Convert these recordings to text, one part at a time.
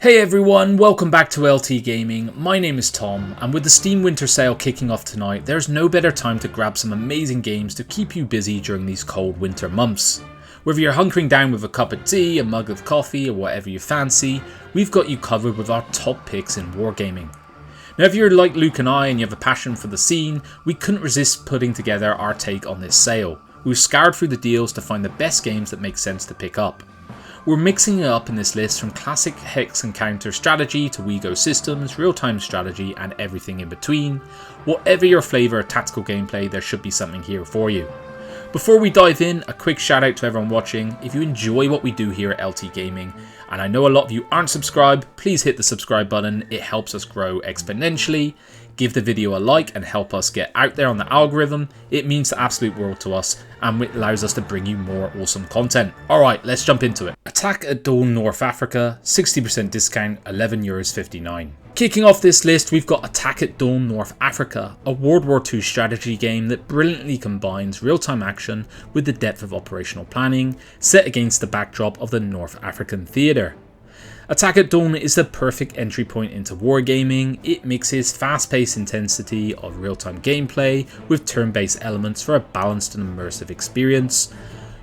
Hey everyone, welcome back to LT Gaming. My name is Tom, and with the Steam Winter Sale kicking off tonight, there's no better time to grab some amazing games to keep you busy during these cold winter months. Whether you're hunkering down with a cup of tea, a mug of coffee, or whatever you fancy, we've got you covered with our top picks in wargaming. Now if you're like Luke and I and you have a passion for the scene, we couldn't resist putting together our take on this sale. We've scoured through the deals to find the best games that make sense to pick up. We're mixing it up in this list from classic hex and counter strategy to WeGo systems, real-time strategy and everything in between. Whatever your flavour of tactical gameplay, there should be something here for you. Before we dive in, a quick shout out to everyone watching. If you enjoy what we do here at LT Gaming, and I know a lot of you aren't subscribed, please hit the subscribe button, it helps us grow exponentially. Give the video a like and help us get out there on the algorithm. It means the absolute world to us and it allows us to bring you more awesome content. Alright, let's jump into it. Attack at Dawn North Africa, 60% discount, €11.59. Kicking off this list, we've got Attack at Dawn North Africa, a World War II strategy game that brilliantly combines real-time action with the depth of operational planning, set against the backdrop of the North African theatre. Attack at Dawn is the perfect entry point into wargaming. It mixes fast-paced intensity of real-time gameplay with turn-based elements for a balanced and immersive experience.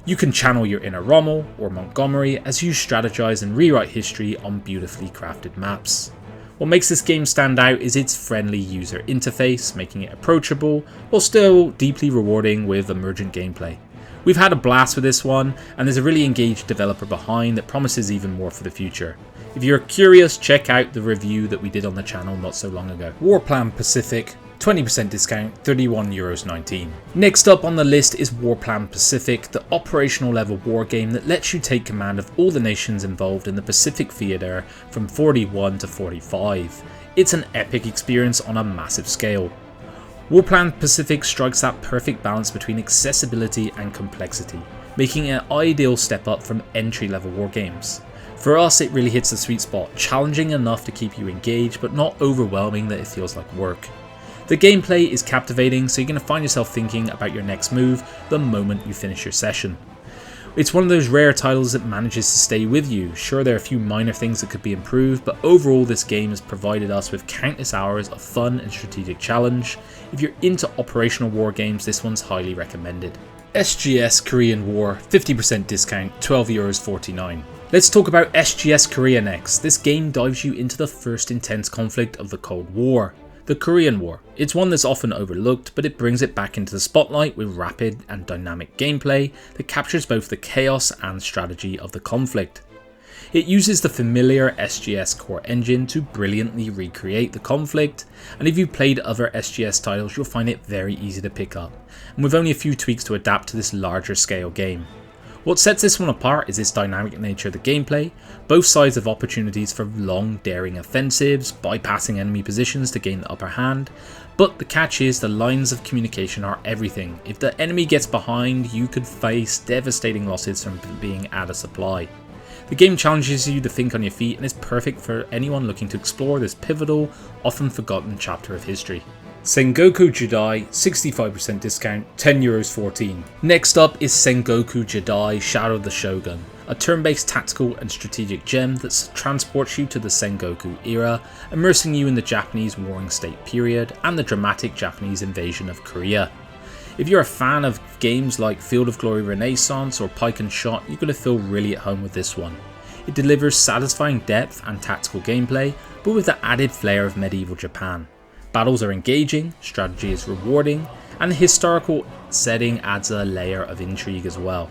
You can channel your inner Rommel or Montgomery as you strategize and rewrite history on beautifully crafted maps. What makes this game stand out is its friendly user interface, making it approachable while still deeply rewarding with emergent gameplay. We've had a blast with this one, and there's a really engaged developer behind that promises even more for the future. If you're curious, check out the review that we did on the channel not so long ago. WarPlan Pacific, 20% discount, €31.19. Next up on the list is WarPlan Pacific, the operational level war game that lets you take command of all the nations involved in the Pacific theatre from 41 to 45. It's an epic experience on a massive scale. WarPlan Pacific strikes that perfect balance between accessibility and complexity, making it an ideal step up from entry-level wargames. For us, it really hits the sweet spot, challenging enough to keep you engaged, but not overwhelming that it feels like work. The gameplay is captivating, so you're going to find yourself thinking about your next move the moment you finish your session. It's one of those rare titles that manages to stay with you. Sure, there are a few minor things that could be improved, but overall this game has provided us with countless hours of fun and strategic challenge. If you're into operational war games, this one's highly recommended. SGS Korean War, 50% discount, €12.49. Let's talk about SGS Korea next. This game dives you into the first intense conflict of the Cold War, the Korean War. It's one that's often overlooked, but it brings it back into the spotlight with rapid and dynamic gameplay that captures both the chaos and strategy of the conflict. It uses the familiar SGS core engine to brilliantly recreate the conflict, and if you've played other SGS titles, you'll find it very easy to pick up, and with only a few tweaks to adapt to this larger scale game. What sets this one apart is its dynamic nature of the gameplay. Both sides have opportunities for long, daring offensives, bypassing enemy positions to gain the upper hand, but the catch is the lines of communication are everything. If the enemy gets behind, you could face devastating losses from being out of supply. The game challenges you to think on your feet and is perfect for anyone looking to explore this pivotal, often forgotten chapter of history. Sengoku Jidai, 65% discount, €10.14. Next up is Sengoku Jidai Shadow of the Shogun, a turn-based tactical and strategic gem that transports you to the Sengoku era, immersing you in the Japanese Warring State period and the dramatic Japanese invasion of Korea. If you're a fan of games like Field of Glory Renaissance or Pike and Shot, you're going to feel really at home with this one. It delivers satisfying depth and tactical gameplay, but with the added flair of medieval Japan. Battles are engaging, strategy is rewarding, and the historical setting adds a layer of intrigue as well.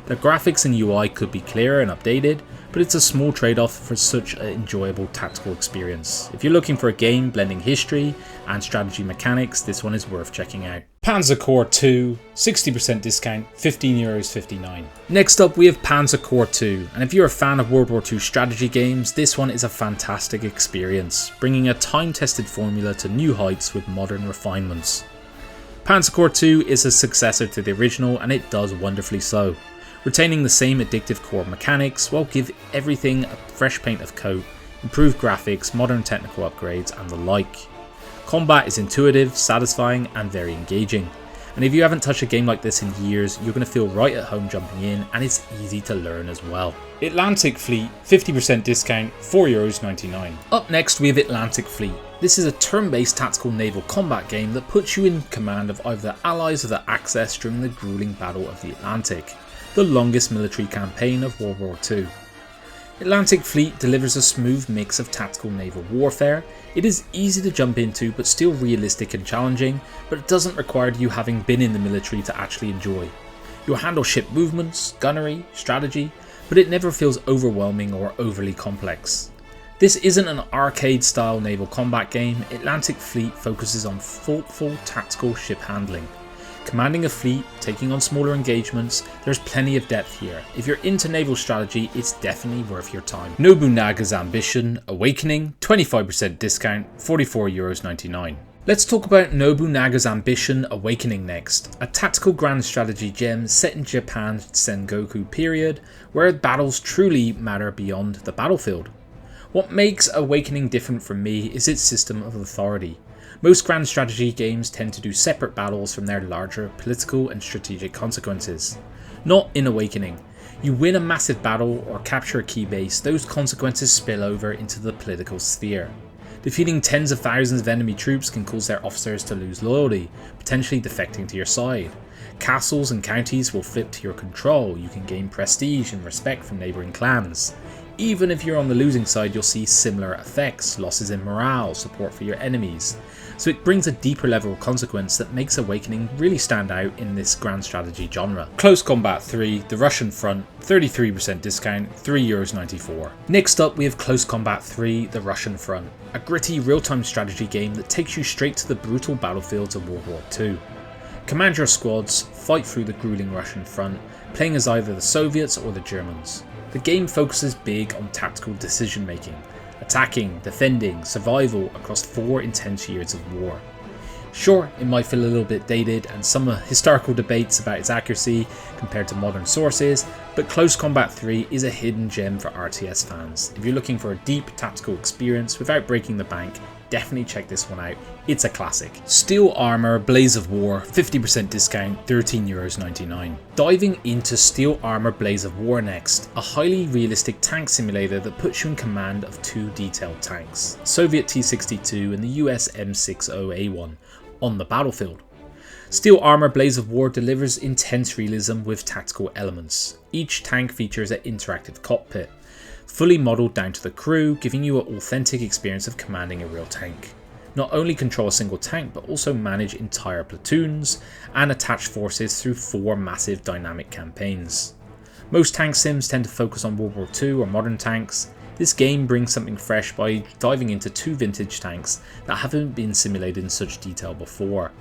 The graphics and UI could be clearer and updated, but it's a small trade-off for such an enjoyable tactical experience. If you're looking for a game blending history and strategy mechanics, this one is worth checking out. Panzer Corps 2, 60% discount, €15.59. Next up we have Panzer Corps 2, and if you're a fan of World War II strategy games, this one is a fantastic experience, bringing a time-tested formula to new heights with modern refinements. Panzer Corps 2 is a successor to the original, and it does wonderfully so, retaining the same addictive core mechanics while give everything a fresh paint of coat, improved graphics, modern technical upgrades and the like. Combat is intuitive, satisfying and very engaging, and if you haven't touched a game like this in years, you're going to feel right at home jumping in, and it's easy to learn as well. Atlantic Fleet, 50% discount, €4.99. Up next we have Atlantic Fleet. This is a turn-based tactical naval combat game that puts you in command of either the Allies or the Axis during the grueling Battle of the Atlantic, the longest military campaign of World War II. Atlantic Fleet delivers a smooth mix of tactical naval warfare. It is easy to jump into but still realistic and challenging, but it doesn't require you having been in the military to actually enjoy. You'll handle ship movements, gunnery, strategy, but it never feels overwhelming or overly complex. This isn't an arcade style naval combat game. Atlantic Fleet focuses on thoughtful tactical ship handling. Commanding a fleet, taking on smaller engagements, there's plenty of depth here. If you're into naval strategy, it's definitely worth your time. Nobunaga's Ambition, Awakening, 25% discount, €44.99. Let's talk about Nobunaga's Ambition Awakening next, a tactical grand strategy gem set in Japan's Sengoku period, where battles truly matter beyond the battlefield. What makes Awakening different from me is its system of authority. Most grand strategy games tend to do separate battles from their larger political and strategic consequences. Not in Awakening. You win a massive battle or capture a key base, those consequences spill over into the political sphere. Defeating tens of thousands of enemy troops can cause their officers to lose loyalty, potentially defecting to your side. Castles and counties will flip to your control, you can gain prestige and respect from neighbouring clans. Even if you're on the losing side, you'll see similar effects, losses in morale, support for your enemies. So it brings a deeper level of consequence that makes Awakening really stand out in this grand strategy genre. Close Combat 3, The Russian Front, 33% discount, €3.94. Next up we have Close Combat 3, The Russian Front, a gritty real-time strategy game that takes you straight to the brutal battlefields of World War II. Command your squads, fight through the grueling Russian front, playing as either the Soviets or the Germans. The game focuses big on tactical decision making, attacking, defending, survival across 4 intense years of war. Sure, it might feel a little bit dated and some historical debates about its accuracy compared to modern sources, but Close Combat 3 is a hidden gem for RTS fans. If you're looking for a deep tactical experience without breaking the bank, definitely check this one out, it's a classic. Steel Armour Blaze of War, 50% discount, €13.99. Diving into Steel Armour Blaze of War next, a highly realistic tank simulator that puts you in command of 2 detailed tanks, Soviet T-62 and the US M60A1, on the battlefield. Steel Armour Blaze of War delivers intense realism with tactical elements. Each tank features an interactive cockpit, fully modelled down to the crew, giving you an authentic experience of commanding a real tank. Not only control a single tank, but also manage entire platoons and attach forces through 4 massive dynamic campaigns. Most tank sims tend to focus on World War II or modern tanks. This game brings something fresh by diving into 2 vintage tanks that haven't been simulated in such detail before.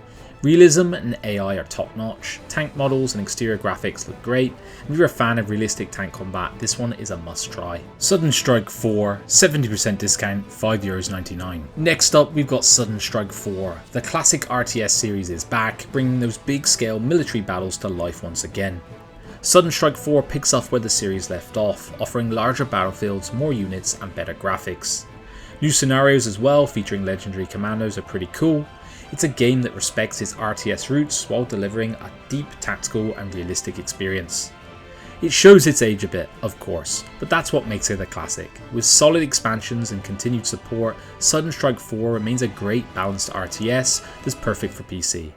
Realism and AI are top notch, tank models and exterior graphics look great, and if you're a fan of realistic tank combat, this one is a must try. Sudden Strike 4, 70% discount, €5.99. Next up we've got Sudden Strike 4. The classic RTS series is back, bringing those big scale military battles to life once again. Sudden Strike 4 picks up where the series left off, offering larger battlefields, more units and better graphics. New scenarios as well, featuring legendary commandos, are pretty cool. It's a game that respects its RTS roots while delivering a deep tactical and realistic experience. It shows its age a bit, of course, but that's what makes it a classic. With solid expansions and continued support, Sudden Strike 4 remains a great balanced RTS that's perfect for PC.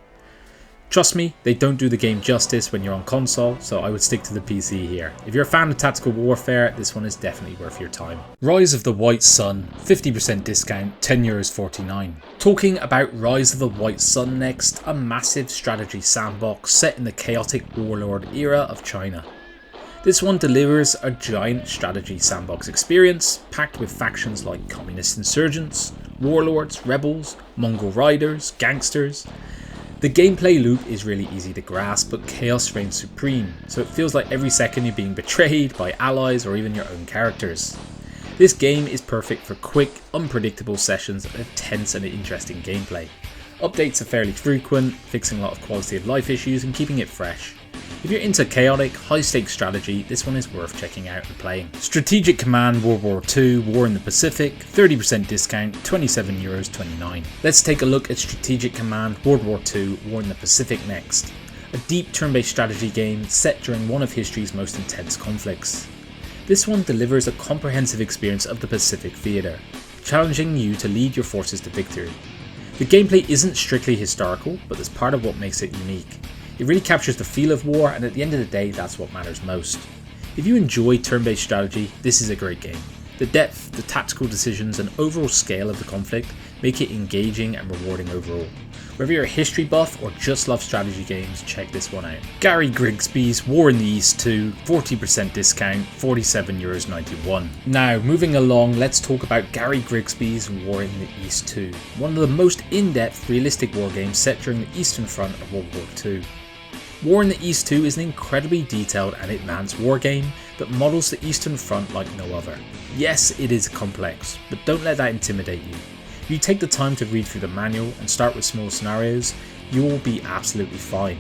Trust me, they don't do the game justice when you're on console, so I would stick to the PC here. If you're a fan of tactical warfare, this one is definitely worth your time. Rise of the White Sun, 50% discount, €10.49. Talking about Rise of the White Sun next, a massive strategy sandbox set in the chaotic warlord era of China. This one delivers a giant strategy sandbox experience, packed with factions like communist insurgents, warlords, rebels, Mongol riders, gangsters. The gameplay loop is really easy to grasp, but chaos reigns supreme, so it feels like every second you're being betrayed by allies or even your own characters. This game is perfect for quick, unpredictable sessions of tense and interesting gameplay. Updates are fairly frequent, fixing a lot of quality of life issues and keeping it fresh. If you're into chaotic, high-stakes strategy, this one is worth checking out and playing. Strategic Command World War II War in the Pacific, 30% discount, €27.29. Let's take a look at Strategic Command World War II War in the Pacific next. A deep turn-based strategy game set during one of history's most intense conflicts. This one delivers a comprehensive experience of the Pacific theatre, challenging you to lead your forces to victory. The gameplay isn't strictly historical, but that's part of what makes it unique. It really captures the feel of war, and at the end of the day, that's what matters most. If you enjoy turn-based strategy, this is a great game. The depth, the tactical decisions, and overall scale of the conflict make it engaging and rewarding overall. Whether you're a history buff or just love strategy games, check this one out. Gary Grigsby's War in the East 2, 40% discount, €47.91. Now, moving along, let's talk about Gary Grigsby's War in the East 2, one of the most in-depth, realistic war games set during the Eastern Front of World War II. War in the East 2 is an incredibly detailed and advanced war game that models the Eastern Front like no other. Yes, it is complex, but don't let that intimidate you. If you take the time to read through the manual and start with small scenarios, you will be absolutely fine.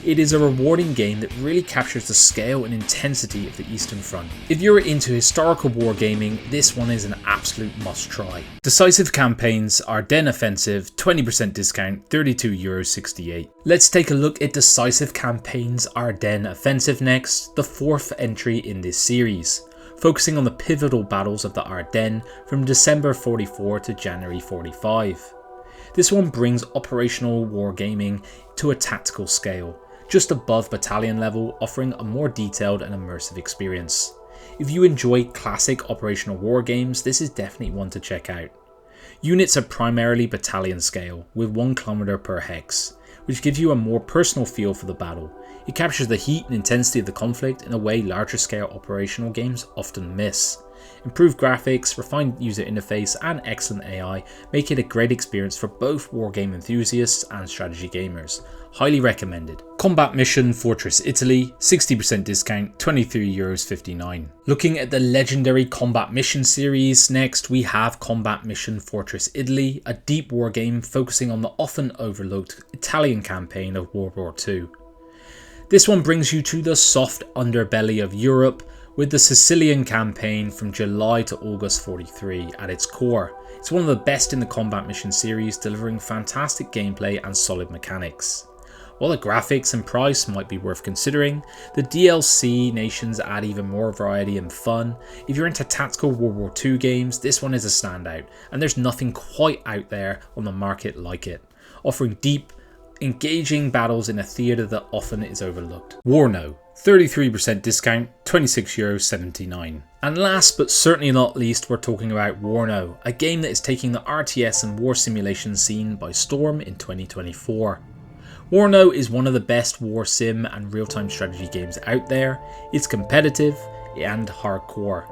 It is a rewarding game that really captures the scale and intensity of the Eastern Front. If you're into historical wargaming, this one is an absolute must try. Decisive Campaigns Ardennes Offensive, 20% discount, €32.68. Let's take a look at Decisive Campaigns Ardennes Offensive next, the fourth entry in this series, focusing on the pivotal battles of the Ardennes from December 44 to January 45. This one brings operational wargaming to a tactical scale, just above battalion level, offering a more detailed and immersive experience. If you enjoy classic operational war games, this is definitely one to check out. Units are primarily battalion scale, with 1 kilometer per hex, which gives you a more personal feel for the battle. It captures the heat and intensity of the conflict in a way larger scale operational games often miss. Improved graphics, refined user interface, and excellent AI make it a great experience for both wargame enthusiasts and strategy gamers. Highly recommended. Combat Mission Fortress Italy, 60% discount, €23.59. Looking at the legendary Combat Mission series, next we have Combat Mission Fortress Italy, a deep wargame focusing on the often overlooked Italian campaign of World War II. This one brings you to the soft underbelly of Europe, with the Sicilian campaign from July to August 43 at its core. It's one of the best in the Combat Mission series, delivering fantastic gameplay and solid mechanics. While the graphics and price might be worth considering, the DLC nations add even more variety and fun. If you're into tactical World War II games, this one is a standout, and there's nothing quite out there on the market like it, offering deep, engaging battles in a theatre that often is overlooked. WARNO, 33% discount, €26.79. And last but certainly not least, we're talking about WARNO, a game that is taking the RTS and war simulation scene by storm in 2024. WARNO is one of the best war sim and real-time strategy games out there. It's competitive and hardcore,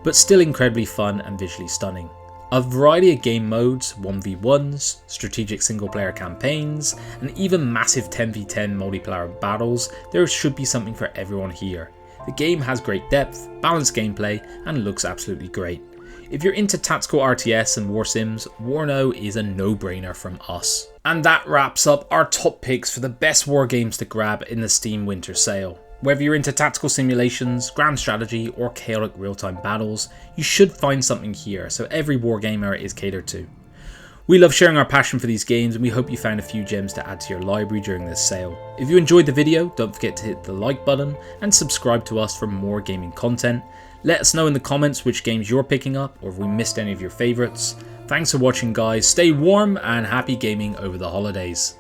but still incredibly fun and visually stunning. A variety of game modes, 1v1s, strategic single-player campaigns, and even massive 10v10 multiplayer battles, there should be something for everyone here. The game has great depth, balanced gameplay, and looks absolutely great. If you're into tactical RTS and war sims, WARNO is a no-brainer from us. And that wraps up our top picks for the best war games to grab in the Steam Winter Sale. Whether you're into tactical simulations, grand strategy, or chaotic real-time battles, you should find something here, so every wargamer is catered to. We love sharing our passion for these games, and we hope you found a few gems to add to your library during this sale. If you enjoyed the video, don't forget to hit the like button and subscribe to us for more gaming content. Let us know in the comments which games you're picking up, or if we missed any of your favourites. Thanks for watching guys, stay warm and happy gaming over the holidays.